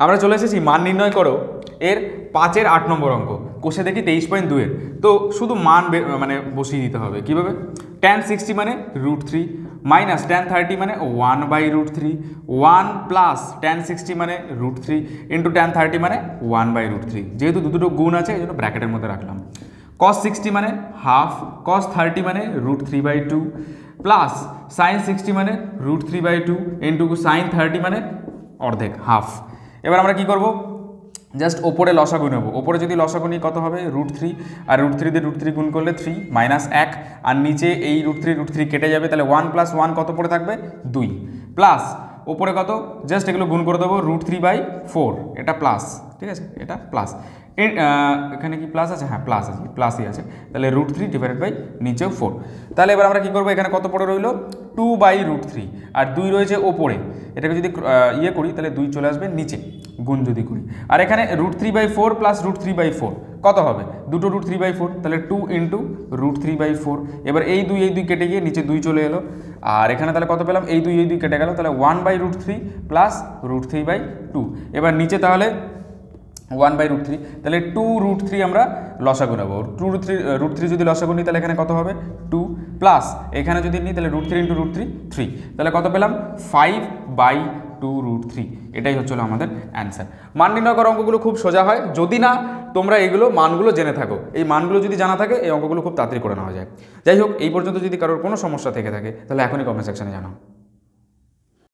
আমরা চলে এসেছি মান নির্ণয় করো এর 5-এর 8 নম্বর অঙ্ক। কোষে দেখি 23.2-এর। তো শুধু মান মানে বসিয়ে দিতে হবে কীভাবে? tan 60 মানে √3 মাইনাস tan 30 মানে 1/√3, 1 প্লাস tan 60 মানে √3 ইন্টু tan 30 মানে 1/√3। যেহেতু দুটো গুণ আছে এই জন্য ব্র্যাকেটের মধ্যে রাখলাম। cos 60 মানে হাফ, cos 30 মানে √3/2 প্লাস sin 60 মানে √3/2 ইন্টু sin 30 মানে অর্ধেক, হাফ। এবার আমরা কি করব? জাস্ট ওপরে লসাগু নেব। ওপরে যদি লসাগু নিই কত হবে? √3, আর √3 দিয়ে √3 গুণ করলে 3 মাইনাস 1, আর নিচে এই √3 কেটে যাবে, তাহলে 1 প্লাস 1 কত পড়ে থাকবে? 2 প্লাস ওপরে কত? জাস্ট এগুলো গুণ করে দেবো √3/4, এটা প্লাস, ঠিক আছে, এটা প্লাস। এখানে কি প্লাস আছে? হ্যাঁ প্লাস আছে, প্লাসই আছে। তাহলে √3 ডিভাইডেড বাই নিচেও 4। তাহলে এবার আমরা কী করবো? এখানে কত পড়ে রইল? 2/√3, আর 2 রয়েছে ওপরে। এটাকে যদি ইয়ে করি তাহলে 2 চলে আসবে নিচে, গুণ যদি করি। আর এখানে √3/4 প্লাস √3/4 কত হবে? দুটো √3/4, তাহলে 2 ইন্টু √3/4। এবার এই 2 কেটে গিয়ে নিচে 2 চলে এলো, আর এখানে তাহলে কত পেলাম? এই 2 কেটে গেল, তাহলে 1/√3 প্লাস √3/2। এবার নিচে তাহলে 1/√3, তাহলে 2√3 আমরা লসাগু নেব। √3 যদি লসাগু নিই তাহলে এখানে কত হবে? 2 প্লাস এখানে যদি নিই তাহলে √3 ইন্টু √3 3, তাহলে কত পেলাম? 5/2√3। এটাই হচ্ছিল আমাদের অ্যান্সার। মান নির্ণয় করা অঙ্কগুলো খুব সোজা হয় যদি না তোমরা এগুলো মানগুলো জেনে থাকো। এই মানগুলো যদি জানা থাকে এই অঙ্কগুলো খুব তাড়াতাড়ি করে নেওয়া যায়। যাই হোক, এই পর্যন্ত যদি কারোর কোনো সমস্যা থেকে থাকে তাহলে এখনই কমেন্ট সেকশনে জানাও।